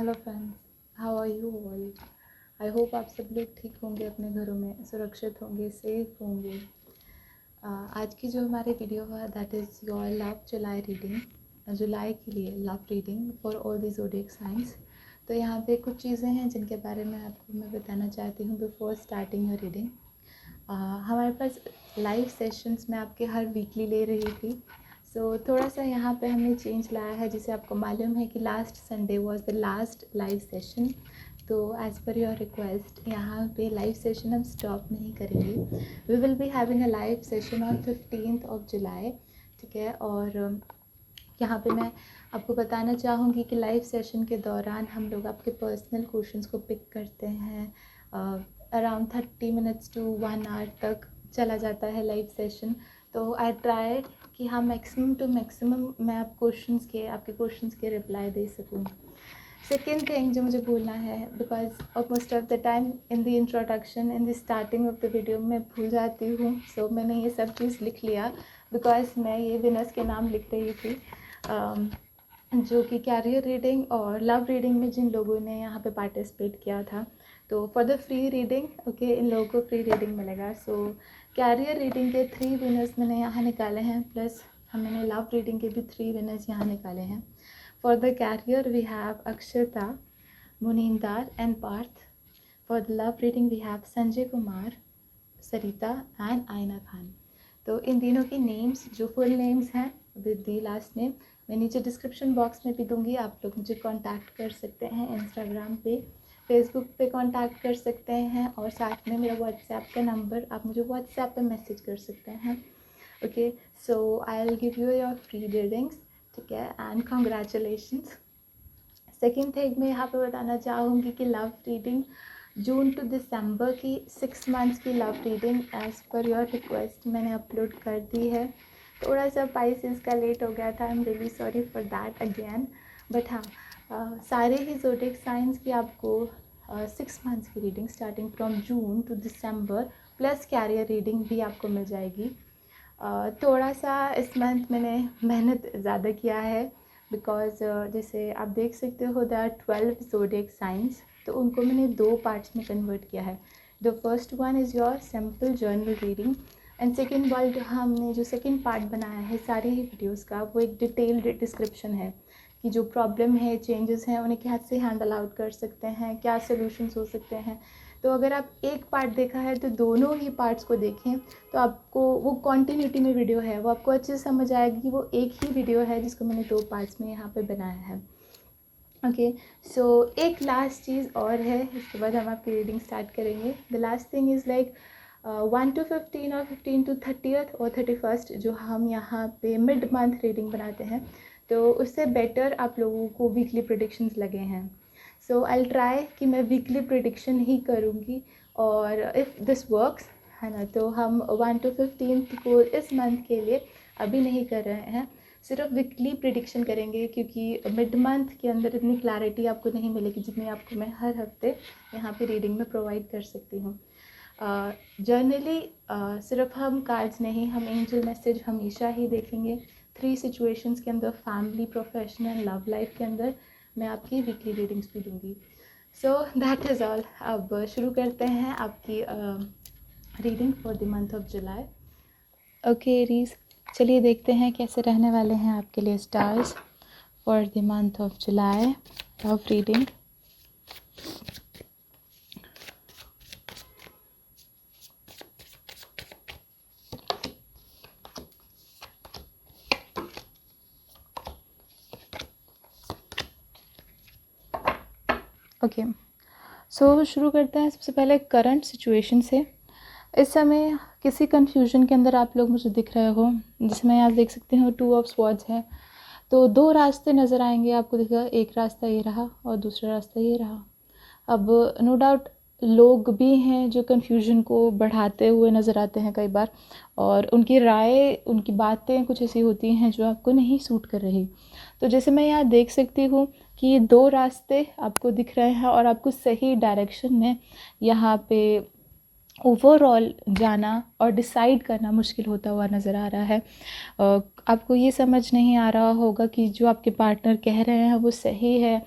Hello friends, how are you all. I hope आप सब लोग ठीक होंगे, अपने घरों में सुरक्षित होंगे, सेफ होंगे। आज की जो हमारी वीडियो है that is your love July reading, जुलाई के लिए love reading for all the zodiac signs. तो यहाँ पे कुछ चीज़ें हैं जिनके बारे में आपको मैं बताना चाहती हूँ बिफोर स्टार्टिंग योर रीडिंग। हमारे पास लाइव सेशंस में आपके हर वीकली ले रही थी। थोड़ा सा यहाँ पे हमने चेंज लाया है, जिसे आपको मालूम है कि last Sunday was the last live session. तो एज़ पर योर रिक्वेस्ट यहाँ पे लाइव सेशन हम स्टॉप नहीं करेंगे। We will be having a live session on 15th of July, ठीक है। और यहाँ पे मैं आपको बताना चाहूँगी कि लाइव सेशन के दौरान हम लोग आपके पर्सनल क्वेश्चंस को पिक करते हैं। अराउंड 30 मिनट्स टू 1 आवर तक चला जाता है लाइव सेशन। तो आई ट्राई कि हाँ मैक्सिमम टू मैक्सिमम मैं आपके क्वेश्चंस के रिप्लाई दे सकूँ। सेकेंड थिंग जो मुझे बोलना है, because of most of the time in the introduction in the starting of the video मैं भूल जाती हूँ। सो मैंने ये सब चीज़ लिख लिया बिकॉज मैं ये विनर्स के नाम लिख रही थी, जो कि कैरियर रीडिंग और लव रीडिंग में जिन लोगों ने यहाँ पे पार्टिसिपेट किया था। तो for the free reading okay, इन लोगों को फ्री रीडिंग मिलेगा। सो कैरियर रीडिंग के 3 विनर्स मैंने यहाँ निकाले हैं, प्लस हमने लव रीडिंग के भी 3 विनर्स यहाँ निकाले हैं। For the career we have Akshata, Muninder and Parth. For the love reading we have Sanjay Kumar, Sarita and Ayna Khan. तो इन तीनों की नेम्स जो फुल नेम्स हैं विद दी लास्ट नेम मैं नीचे डिस्क्रिप्शन बॉक्स में भी दूंगी। आप लोग मुझे कांटेक्ट कर सकते हैं इंस्टाग्राम पे, फेसबुक पे कांटेक्ट कर सकते हैं, और साथ में मेरा व्हाट्सएप का नंबर, आप मुझे व्हाट्सएप पे मैसेज कर सकते हैं। Okay, so I will give you your free readings, ठीक है, एंड कॉन्ग्रेचुलेशंस। सेकेंड थिंग मैं यहाँ पे बताना चाहूँगी कि लव रीडिंग जून टू दिसंबर की 6 मंथ्स की love reading as per your request मैंने अपलोड कर दी है। थोड़ा सा पाइसेस का लेट हो गया था, I am really sorry for that again. But हाँ, सारे ही ज़ोडिएक साइंस की आपको 6 मंथ्स की reading starting from June to December plus career reading भी आपको मिल जाएगी। थोड़ा सा इस मंथ मैंने मेहनत ज़्यादा किया है बिकॉज जैसे आप देख सकते हो दैट 12 ज़ोडिएक साइंस, तो उनको मैंने 2 पार्ट्स में कन्वर्ट किया है। The first one is your simple journal reading and second world हमने जो सेकेंड पार्ट बनाया है सारे ही वीडियोस का, वो एक डिटेल्ड डिस्क्रिप्शन है कि जो प्रॉब्लम है, चेंजेस हैं, उन्हें कैसे हैंडल आउट कर सकते हैं, क्या सोल्यूशंस हो सकते हैं। तो अगर आप एक पार्ट देखा है तो दोनों ही पार्ट्स को देखें, तो आपको वो कॉन्टीन्यूटी में वीडियो है, वो आपको अच्छे से समझ आएगी कि वो एक ही वीडियो है जिसको मैंने 2 पार्ट्स में यहाँ पे बनाया है। ओके, सो एक लास्ट चीज़ और है, इसके बाद हम आपकी रीडिंग स्टार्ट करेंगे। The last thing is like 1 to 15 और 15 to 30th और 31st जो हम यहाँ पे मिड मंथ रीडिंग बनाते हैं, तो उससे बेटर आप लोगों को वीकली प्रेडिक्शंस लगे हैं। सो आई ट्राई कि मैं वीकली प्रेडिक्शन ही करूँगी, और इफ़ दिस वर्क्स है ना, तो हम 1 to 15 को इस मंथ के लिए अभी नहीं कर रहे हैं, सिर्फ वीकली प्रेडिक्शन करेंगे, क्योंकि मिड मंथ के अंदर इतनी क्लैरिटी आपको नहीं मिलेगी जितनी आपको मैं हर हफ्ते यहाँ पे रीडिंग में प्रोवाइड कर सकती हूँ। जर्नली सिर्फ हम कार्ड्स नहीं, हम एंजल मैसेज हमेशा ही देखेंगे। 3 सिचुएशंस के अंदर, फैमिली, प्रोफेशनल, लव लाइफ के अंदर मैं आपकी वीकली रीडिंग्स भी दूँगी। So that is all. अब शुरू करते हैं आपकी reading for the month of July. Okay Aries, चलिए देखते हैं कैसे रहने वाले हैं आपके लिए stars for the month of July love reading. Okay, so शुरू करते हैं सबसे पहले करंट सिचुएशन से। इस समय किसी कन्फ्यूजन के अंदर आप लोग मुझे दिख रहे हो, जिसमें आप देख सकते हो 2 ऑफ स्वॉर्ड्स है। तो 2 रास्ते नज़र आएंगे आपको, दिखेगा एक रास्ता ये रहा और दूसरा रास्ता ये रहा। अब नो डाउट लोग भी हैं जो कन्फ्यूजन को बढ़ाते हुए नज़र आते हैं कई बार, और उनकी राय, उनकी बातें कुछ ऐसी होती हैं जो आपको नहीं सूट कर रही। तो जैसे मैं यहाँ देख सकती हूँ कि 2 रास्ते आपको दिख रहे हैं और आपको सही डायरेक्शन में यहाँ पे ओवरऑल जाना और डिसाइड करना मुश्किल होता हुआ नज़र आ रहा है। आपको ये समझ नहीं आ रहा होगा कि जो आपके पार्टनर कह रहे हैं वो सही है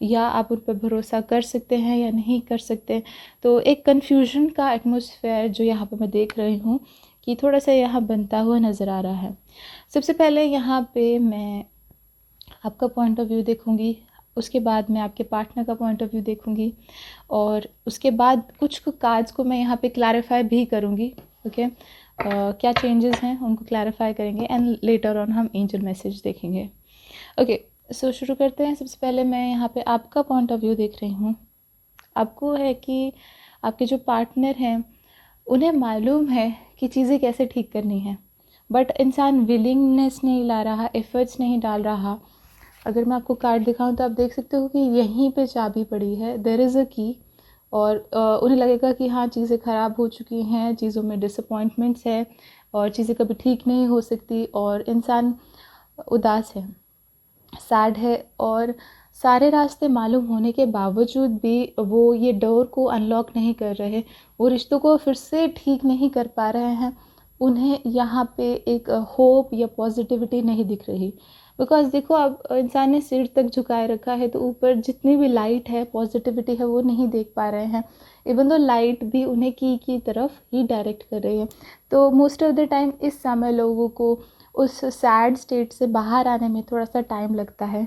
या आप उन पर भरोसा कर सकते हैं या नहीं कर सकते। तो एक कन्फ्यूजन का एटमॉस्फेयर जो यहाँ पर मैं देख रही हूँ कि थोड़ा सा यहाँ बनता हुआ नज़र आ रहा है। सबसे पहले यहाँ पे मैं आपका पॉइंट ऑफ व्यू देखूँगी, उसके बाद मैं आपके पार्टनर का पॉइंट ऑफ व्यू देखूँगी और उसके बाद कुछ कार्ड्स को मैं यहाँ पे क्लैरिफाई भी करूँगी। ओके, क्या चेंजेस हैं उनको क्लैरिफाई करेंगे एंड लेटर ऑन हम एंजल मैसेज देखेंगे। ओके, सो शुरू करते हैं। सबसे पहले मैं यहाँ पे आपका पॉइंट ऑफ व्यू देख रही हूँ। आपको है कि आपके जो पार्टनर हैं उन्हें मालूम है कि चीज़ें कैसे ठीक करनी है, बट इंसान विलिंगनेस नहीं ला रहा, एफर्ट्स नहीं डाल रहा। अगर मैं आपको कार्ड दिखाऊं तो आप देख सकते हो कि यहीं पे चाबी पड़ी है, देयर इज़ अ की, और उन्हें लगेगा कि हाँ चीज़ें ख़राब हो चुकी हैं, चीज़ों में डिसअपॉइंटमेंट्स है और चीज़ें कभी ठीक नहीं हो सकती, और इंसान उदास है, सैड है, और सारे रास्ते मालूम होने के बावजूद भी वो ये डोर को अनलॉक नहीं कर रहे, वो रिश्तों को फिर से ठीक नहीं कर पा रहे हैं। उन्हें यहाँ पे एक होप या पॉजिटिविटी नहीं दिख रही, बिकॉज देखो अब इंसान ने सिर तक झुकाए रखा है तो ऊपर जितनी भी लाइट है, पॉजिटिविटी है, वो नहीं देख पा रहे हैं। इवन दो लाइट भी उन्हें की तरफ ही डायरेक्ट कर रही है। तो मोस्ट ऑफ द टाइम इस समय लोगों को उस सैड स्टेट से बाहर आने में थोड़ा सा टाइम लगता है,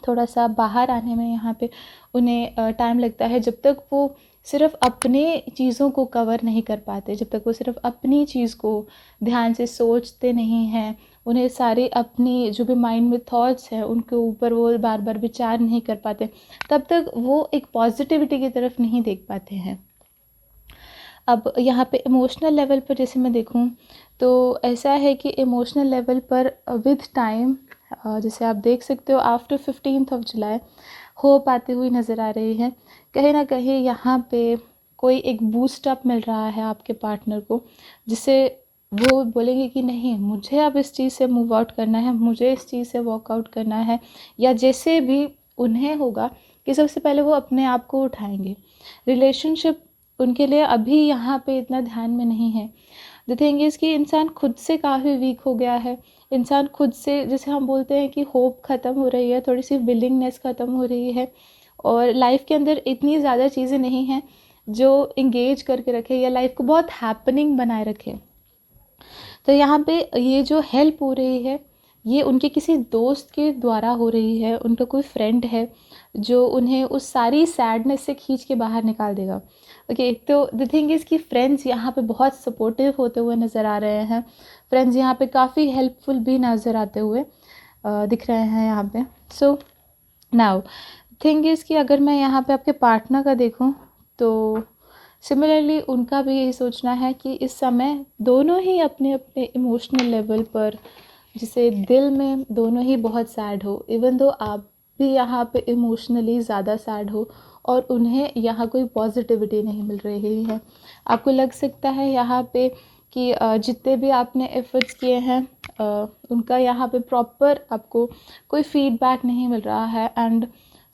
थोड़ा सा बाहर आने में यहाँ पे उन्हें टाइम लगता है, जब तक वो सिर्फ अपने चीज़ों को कवर नहीं कर पाते, जब तक वो सिर्फ अपनी चीज़ को ध्यान से सोचते नहीं हैं, उन्हें सारे अपनी जो भी माइंड में थॉट्स हैं उनके ऊपर वो बार बार विचार नहीं कर पाते, तब तक वो एक पॉजिटिविटी की तरफ नहीं देख पाते हैं। अब यहाँ पे इमोशनल लेवल पर जैसे मैं देखूँ तो ऐसा है कि इमोशनल लेवल पर विद टाइम जैसे आप देख सकते हो after 15th of July hope आती हुई नज़र आ रही है। कहीं ना कहीं यहाँ पे कोई एक बूस्ट अप मिल रहा है आपके पार्टनर को, जिससे वो बोलेंगे कि नहीं मुझे अब इस चीज़ से मूव आउट करना है, मुझे इस चीज़ से वॉकआउट करना है, या जैसे भी उन्हें होगा कि सबसे पहले वो अपने आप को उठाएंगे। रिलेशनशिप उनके लिए अभी यहाँ पे इतना ध्यान में नहीं है। द थिंग इज़ कि इंसान खुद से काफ़ी वीक हो गया है, इंसान खुद से, जैसे हम बोलते हैं कि होप ख़त्म हो रही है, थोड़ी सी विलिंगनेस ख़त्म हो रही है, और लाइफ के अंदर इतनी ज़्यादा चीज़ें नहीं हैं जो इंगेज करके रखे या लाइफ को बहुत हैपनिंग बनाए रखे। तो यहाँ पे ये जो हेल्प हो रही है ये उनके किसी दोस्त के द्वारा हो रही है, उनका कोई फ्रेंड है जो उन्हें उस सारी सैडनेस से खींच के बाहर निकाल देगा। ओके, तो द थिंग इज़ कि फ्रेंड्स यहाँ पे बहुत सपोर्टिव होते हुए नज़र आ रहे हैं, फ्रेंड्स यहाँ पे काफ़ी हेल्पफुल भी नज़र आते हुए दिख रहे हैं यहाँ पे। सो नाउ थिंग इज़ कि अगर मैं यहाँ पे आपके पार्टनर का देखूँ तो सिमिलरली उनका भी यही सोचना है कि इस समय दोनों ही अपने अपने इमोशनल लेवल पर, जिसे दिल में दोनों ही बहुत सैड हो, इवन दो आप भी यहाँ पे इमोशनली ज़्यादा सैड हो और उन्हें यहाँ कोई पॉजिटिविटी नहीं मिल रही है। आपको लग सकता है यहाँ पे कि जितने भी आपने एफर्ट्स किए हैं उनका यहाँ पे प्रॉपर आपको कोई फीडबैक नहीं मिल रहा है, एंड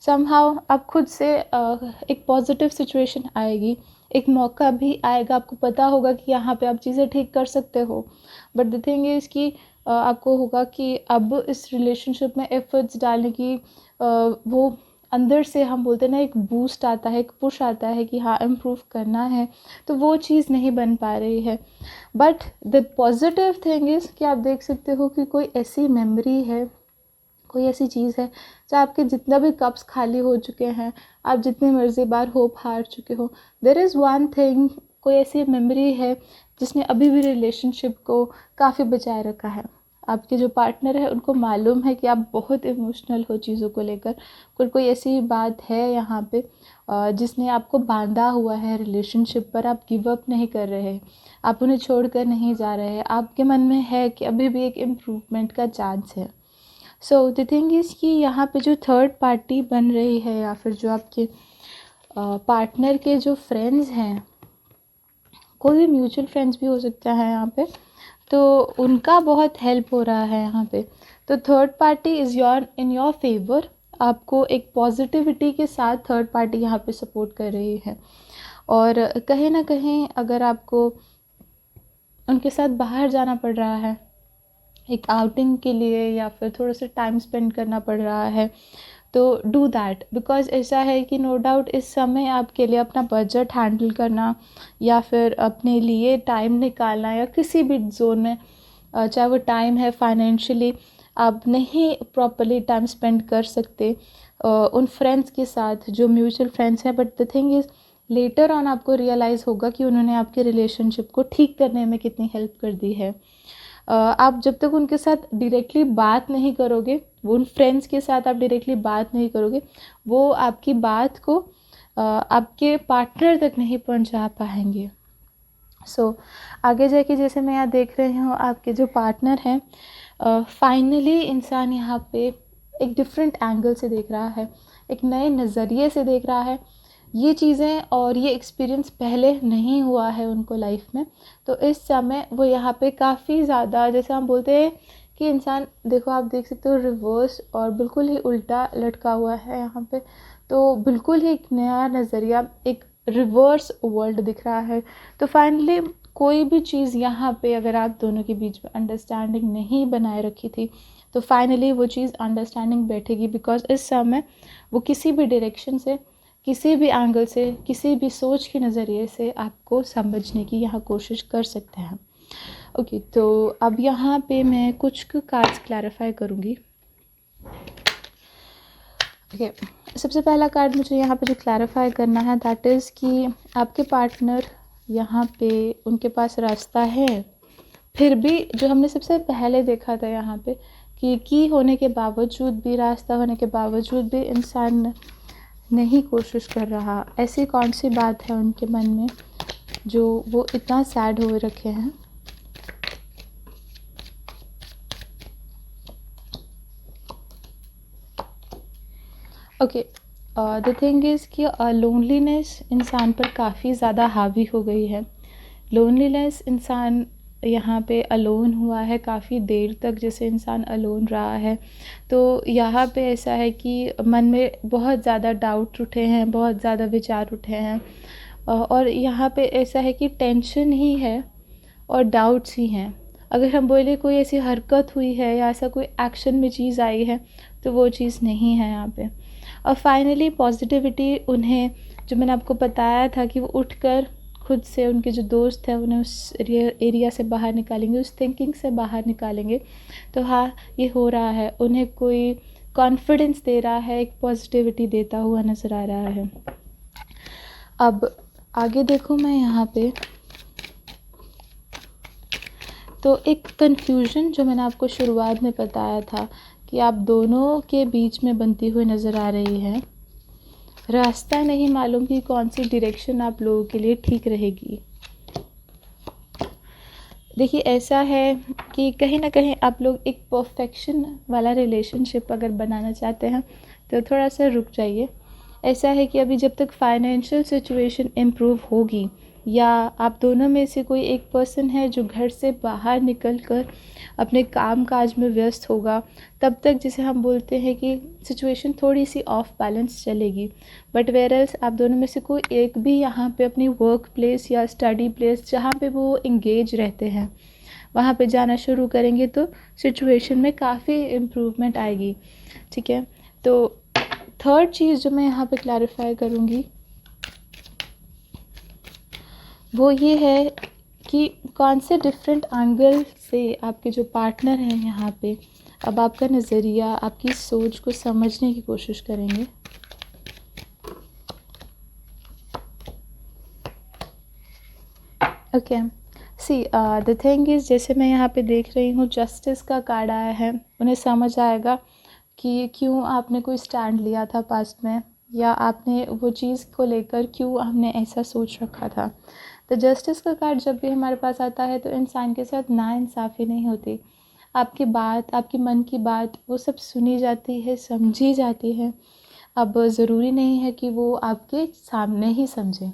समहाउ आप खुद से एक पॉजिटिव सिचुएशन आएगी, एक मौका भी आएगा, आपको पता होगा कि यहाँ पे आप चीज़ें ठीक कर सकते हो। बट द थिंग इज़ कि आपको होगा कि अब इस रिलेशनशिप में एफर्ट्स डालने की वो अंदर से, हम बोलते हैं ना, एक बूस्ट आता है, एक पुश आता है कि हाँ इम्प्रूव करना है, तो वो चीज़ नहीं बन पा रही है। But the positive thing is कि आप देख सकते हो कि कोई ऐसी मेमोरी है, कोई ऐसी चीज़ है चाहे आपके जितना भी कप्स खाली हो चुके हैं, आप जितनी मर्जी बार होप हार चुके हो, देयर इज़ वन थिंग, कोई ऐसी मेमोरी है जिसने अभी भी रिलेशनशिप को काफ़ी बचाए रखा है। आपके जो पार्टनर है उनको मालूम है कि आप बहुत इमोशनल हो चीज़ों को लेकर, कोई ऐसी बात है यहाँ पे जिसने आपको बांधा हुआ है रिलेशनशिप पर, आप गिव अप नहीं कर रहे, आप उन्हें छोड़कर नहीं जा रहे, आपके मन में है कि अभी भी एक इम्प्रूवमेंट का चांस है। सो द थिंग इज़ कि यहाँ पे जो थर्ड पार्टी बन रही है या फिर जो आपके पार्टनर के जो फ्रेंड्स हैं, कोई भी म्यूचुअल फ्रेंड्स भी हो सकता है यहाँ पे, तो उनका बहुत हेल्प हो रहा है यहाँ पे। तो third party is in your favour, आपको एक पॉजिटिविटी के साथ थर्ड पार्टी यहाँ पे सपोर्ट कर रही है। और कहीं ना कहीं अगर आपको उनके साथ बाहर जाना पड़ रहा है एक आउटिंग के लिए या फिर थोड़ा सा टाइम स्पेंड करना पड़ रहा है, तो डू दैट। बिकॉज़ ऐसा है कि नो डाउट इस समय आपके लिए अपना बजट हैंडल करना या फिर अपने लिए टाइम निकालना या किसी भी जोन में चाहे वो टाइम है, फाइनेंशियली आप नहीं प्रॉपरली टाइम स्पेंड कर सकते उन फ्रेंड्स के साथ जो म्यूचुअल फ्रेंड्स हैं। But the thing is later on आपको रियलाइज़ होगा कि उन्होंने आपके रिलेशनशिप को ठीक करने में कितनी हेल्प कर दी है। आप जब तक उनके साथ डायरेक्टली बात नहीं करोगे, उन फ्रेंड्स के साथ आप डायरेक्टली बात नहीं करोगे, वो आपकी बात को आपके पार्टनर तक नहीं पहुंचा पाएंगे। सो आगे जाके जैसे मैं यहाँ देख रही हूँ आपके जो पार्टनर हैं, फाइनली इंसान यहाँ पे एक डिफरेंट एंगल से देख रहा है, एक नए नज़रिए से देख रहा है ये चीज़ें, और ये एक्सपीरियंस पहले नहीं हुआ है उनको लाइफ में। तो इस समय वो यहाँ पे काफ़ी ज़्यादा, जैसे हम बोलते हैं कि इंसान, देखो आप देख सकते हो रिवर्स और बिल्कुल ही उल्टा लटका हुआ है यहाँ पे, तो बिल्कुल ही एक नया नज़रिया, एक रिवर्स वर्ल्ड दिख रहा है। तो फाइनली कोई भी चीज़ यहाँ पे अगर आप दोनों के बीच में अंडरस्टैंडिंग नहीं बनाए रखी थी, तो फाइनली वो चीज़ अंडरस्टैंडिंग बैठेगी। बिकॉज इस समय वो किसी भी डायरेक्शन से, किसी भी एंगल से, किसी भी सोच के नज़रिए से आपको समझने की यहाँ कोशिश कर सकते हैं। ओके, तो अब यहाँ पे मैं कुछ कार्ड्स क्लैरिफाई करूँगी। ओके, सबसे पहला कार्ड मुझे यहाँ पे जो क्लैरिफाई करना है दैट इज़ कि आपके पार्टनर यहाँ पे उनके पास रास्ता है, फिर भी जो हमने सबसे पहले देखा था यहाँ पे कि होने के बावजूद भी, रास्ता होने के बावजूद भी इंसान नहीं कोशिश कर रहा। ऐसी कौन सी बात है उनके मन में जो वो इतना सैड हुए रखे हैं। ओके, द थिंग इज़ कि लोनलीनेस इंसान पर काफ़ी ज़्यादा हावी हो गई है। लोनलीनेस, इंसान यहाँ पे अलोन हुआ है काफ़ी देर तक, जैसे इंसान अलोन रहा है। तो यहाँ पे ऐसा है कि मन में बहुत ज़्यादा डाउट उठे हैं, बहुत ज़्यादा विचार उठे हैं, और यहाँ पे ऐसा है कि टेंशन ही है और डाउट्स ही हैं। अगर हम बोले कोई ऐसी हरकत हुई है या ऐसा कोई एक्शन में चीज़ आई है, तो वो चीज़ नहीं है यहाँ पे। और फाइनली पॉजिटिविटी उन्हें, जो मैंने आपको बताया था कि वो उठकर खुद से, उनके जो दोस्त हैं उन्हें उस एरिया से बाहर निकालेंगे, उस थिंकिंग से बाहर निकालेंगे। तो हाँ, ये हो रहा है, उन्हें कोई कॉन्फिडेंस दे रहा है, एक पॉजिटिविटी देता हुआ नज़र आ रहा है। अब आगे देखूँ मैं यहाँ पे, तो एक कन्फ्यूजन जो मैंने आपको शुरुआत में बताया था कि आप दोनों के बीच में बनती हुई नज़र आ रही है। रास्ता नहीं मालूम कि कौन सी डायरेक्शन आप लोगों के लिए ठीक रहेगी। देखिए, ऐसा है कि कहीं ना कहीं आप लोग एक परफेक्शन वाला रिलेशनशिप अगर बनाना चाहते हैं तो थोड़ा सा रुक जाइए। ऐसा है कि अभी जब तक फाइनेंशियल सिचुएशन इम्प्रूव होगी, या आप दोनों में से कोई एक पर्सन है जो घर से बाहर निकलकर अपने काम काज में व्यस्त होगा, तब तक जैसे हम बोलते हैं कि सिचुएशन थोड़ी सी ऑफ बैलेंस चलेगी। बट वेयरएल्स आप दोनों में से कोई एक भी यहाँ पे अपनी वर्क प्लेस या स्टडी प्लेस जहाँ पे वो इंगेज रहते हैं, वहाँ पे जाना शुरू करेंगे तो सिचुएशन में काफ़ी इम्प्रूवमेंट आएगी। ठीक है, तो थर्ड चीज़ जो मैं यहाँ पे क्लैरिफाई करूँगी वो ये है कि कौन से डिफरेंट एंगल से आपके जो पार्टनर हैं यहाँ पे अब आपका नज़रिया, आपकी सोच को समझने की कोशिश करेंगे। Okay, see the thing is, जैसे मैं यहाँ पे देख रही हूँ जस्टिस का कार्ड आया है। उन्हें समझ आएगा कि क्यों आपने कोई स्टैंड लिया था पास्ट में, या आपने वो चीज़ को लेकर क्यों हमने ऐसा सोच रखा था। तो जस्टिस का कार्ड जब भी हमारे पास आता है तो इंसान के साथ नाइंसाफ़ी नहीं होती। आपकी बात, आपकी मन की बात, वो सब सुनी जाती है, समझी जाती है। अब ज़रूरी नहीं है कि वो आपके सामने ही समझें।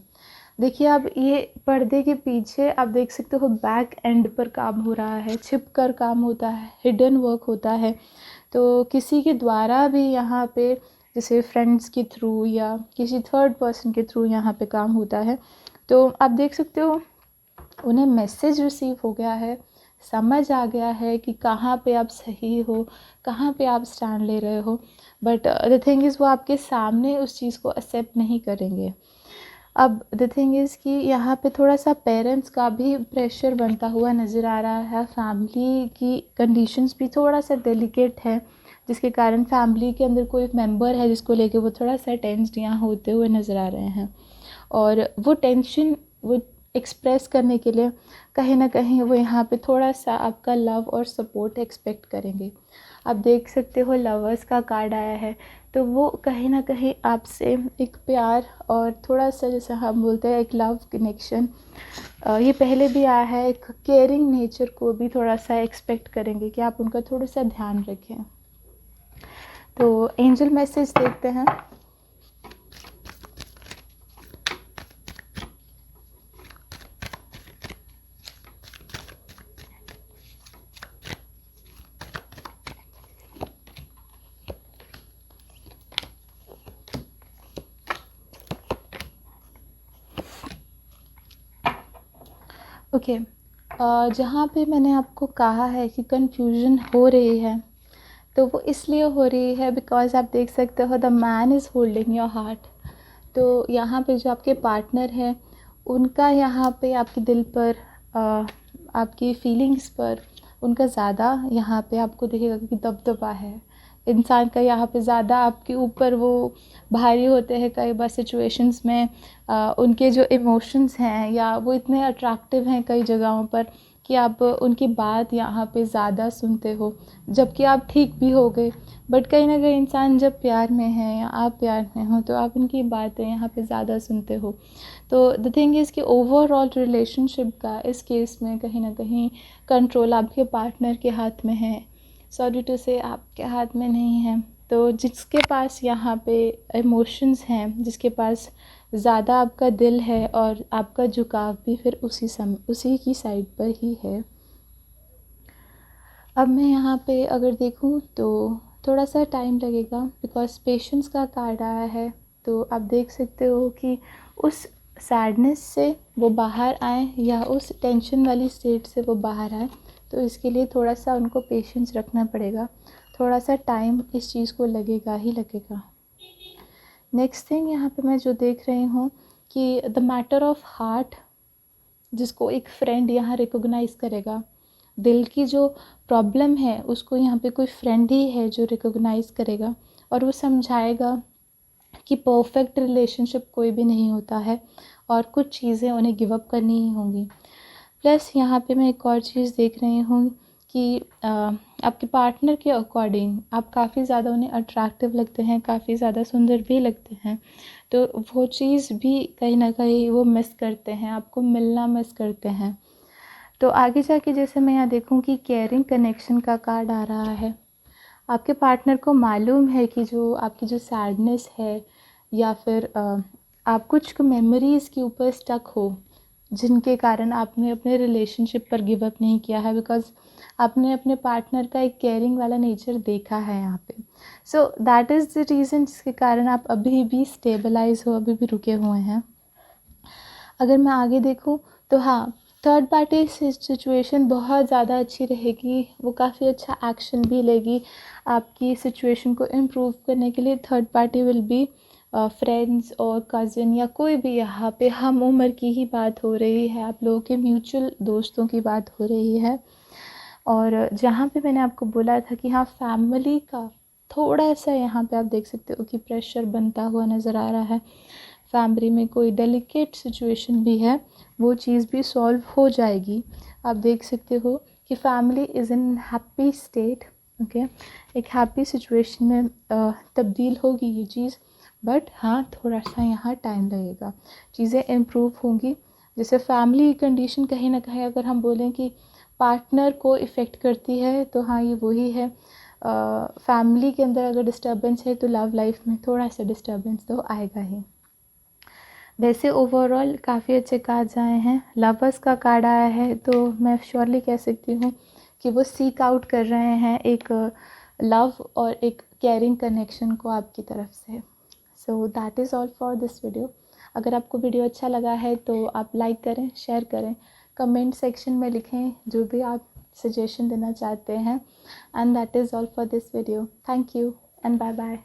देखिए, अब ये पर्दे के पीछे आप देख सकते हो बैक एंड पर काम हो रहा है, छिप कर काम होता है, हिडन वर्क होता है। तो किसी के द्वारा भी यहाँ पे जैसे फ्रेंड्स के थ्रू या किसी थर्ड पर्सन के थ्रू यहाँ पे काम होता है, तो आप देख सकते हो उन्हें मैसेज रिसीव हो गया है, समझ आ गया है कि कहाँ पे आप सही हो, कहाँ पे आप स्टैंड ले रहे हो, बट द थिंग इज़ वो आपके सामने उस चीज़ को एक्सेप्ट नहीं करेंगे। अब द थिंग इज़ कि यहाँ पे थोड़ा सा पेरेंट्स का भी प्रेशर बनता हुआ नज़र आ रहा है, फैमिली की कंडीशंस भी थोड़ा सा डेलिकेट है, जिसके कारण फैमिली के अंदर कोई मेंबर है जिसको लेके वो थोड़ा सा टेंस्ड यहाँ होते हुए नज़र आ रहे हैं, और वो टेंशन वो एक्सप्रेस करने के लिए कहीं ना कहीं वो यहाँ पे थोड़ा सा आपका लव और सपोर्ट एक्सपेक्ट करेंगे। आप देख सकते हो लवर्स का कार्ड आया है, तो वो कहीं ना कहीं आपसे एक प्यार और थोड़ा सा, जैसे हम बोलते हैं, एक लव कनेक्शन, ये पहले भी आया है, एक केयरिंग नेचर को भी थोड़ा सा एक्सपेक्ट करेंगे कि आप उनका थोड़ा सा ध्यान रखें। तो एंजल मैसेज देखते हैं। ओके, जहाँ पे मैंने आपको कहा है कि कन्फ्यूजन हो रही है, तो वो इसलिए हो रही है बिकॉज़ आप देख सकते हो the man is holding your heart. तो यहाँ पे जो आपके पार्टनर हैं, उनका यहाँ पे आपके दिल पर, आपकी फीलिंग्स पर उनका ज़्यादा यहाँ पे आपको दिखेगा कि दबदबा है। इंसान का यहाँ पे ज़्यादा आपके ऊपर वो भारी होते हैं कई बार सिचुएशंस में। उनके जो इमोशंस हैं या वो इतने अट्रैक्टिव हैं कई जगहों पर कि आप उनकी बात यहाँ पे ज़्यादा सुनते हो, जबकि आप ठीक भी हो गए, बट कहीं ना कहीं इंसान जब प्यार में है या आप प्यार में हो तो आप उनकी बातें यहाँ पे ज़्यादा सुनते हो। तो द थिंग इज़ कि ओवरऑल रिलेशनशिप का इस केस में कहीं ना कहीं कंट्रोल आपके पार्टनर के हाथ में है, सॉरी टू से आपके हाथ में नहीं है। तो जिसके पास यहाँ पे इमोशंस हैं, जिसके पास ज़्यादा आपका दिल है और आपका झुकाव भी फिर उसी की साइड पर ही है। अब मैं यहाँ पे अगर देखूँ तो थोड़ा सा टाइम लगेगा बिकॉज़ पेशेंस का कार्ड आया है। तो आप देख सकते हो कि उस सैडनेस से वो बाहर आए या उस टेंशन वाली स्टेट से वो बाहर आए, तो इसके लिए थोड़ा सा उनको पेशेंस रखना पड़ेगा, थोड़ा सा टाइम इस चीज़ को लगेगा ही लगेगा। नेक्स्ट थिंग यहाँ पे मैं जो देख रही हूँ कि द मैटर ऑफ हार्ट, जिसको एक फ्रेंड यहाँ रिकॉग्नाइज़ करेगा, दिल की जो प्रॉब्लम है उसको यहाँ पे कोई फ्रेंड ही है जो रिकॉग्नाइज़ करेगा और वो समझाएगा कि परफेक्ट रिलेशनशिप कोई भी नहीं होता है और कुछ चीज़ें उन्हें गिव अप करनी ही होंगी। प्लस यहाँ पे मैं एक और चीज़ देख रही हूँ कि आपके पार्टनर के अकॉर्डिंग आप काफ़ी ज़्यादा उन्हें अट्रैक्टिव लगते हैं, काफ़ी ज़्यादा सुंदर भी लगते हैं, तो वो चीज़ भी कहीं ना कहीं वो मिस करते हैं, आपको मिलना मिस करते हैं। तो आगे जाके जैसे मैं यहाँ देखूँ कि केयरिंग कनेक्शन का कार्ड आ रहा है, आपके पार्टनर को मालूम है कि जो आपकी जो सैडनेस है या फिर आप कुछ मेमोरीज़ के ऊपर स्टक हो जिनके कारण आपने अपने रिलेशनशिप पर गिव अप नहीं किया है, बिकॉज़ आपने अपने पार्टनर का एक केयरिंग वाला नेचर देखा है यहाँ पे। सो दैट इज़ द रीज़न जिसके कारण आप अभी भी स्टेबलाइज हो, अभी भी रुके हुए हैं। अगर मैं आगे देखूँ तो हाँ, थर्ड पार्टी सिचुएशन बहुत ज़्यादा अच्छी रहेगी, वो काफ़ी अच्छा एक्शन भी लेगी आपकी सिचुएशन को इम्प्रूव करने के लिए। Third party will be friends और कज़न या कोई भी, यहाँ पे हम उम्र की ही बात हो रही है, आप लोगों के म्यूचुअल दोस्तों की बात हो रही है। और जहाँ पे मैंने आपको बोला था कि हाँ, फैमिली का थोड़ा सा यहाँ पे आप देख सकते हो कि प्रेशर बनता हुआ नज़र आ रहा है, फैमिली में कोई डेलिकेट सिचुएशन भी है, वो चीज़ भी सॉल्व हो जाएगी। आप देख सकते हो कि family is in happy state, okay, एक हैप्पी सिचुएशन में तब्दील होगी ये चीज़, बट हाँ, थोड़ा सा यहाँ टाइम लगेगा, चीज़ें इम्प्रूव होंगी। जैसे फैमिली कंडीशन कहीं ना कहीं अगर हम बोलें कि पार्टनर को इफ़ेक्ट करती है, तो हाँ, ये वही है। फैमिली के अंदर अगर डिस्टर्बेंस है तो लव लाइफ में थोड़ा सा डिस्टर्बेंस तो आएगा ही। वैसे ओवरऑल काफ़ी अच्छे कार्ड्स आए हैं। लवर्स का कार्ड आया है, तो मैं श्योरली कह सकती हूँ कि वो सीक आउट कर रहे हैं एक लव और एक केयरिंग कनेक्शन को आपकी तरफ से। सो that is all for this video. अगर आपको वीडियो अच्छा लगा है तो आप लाइक करें, शेयर करें, कमेंट सेक्शन में लिखें जो भी आप सजेशन देना चाहते हैं। And that is all for this video. Thank you and bye bye.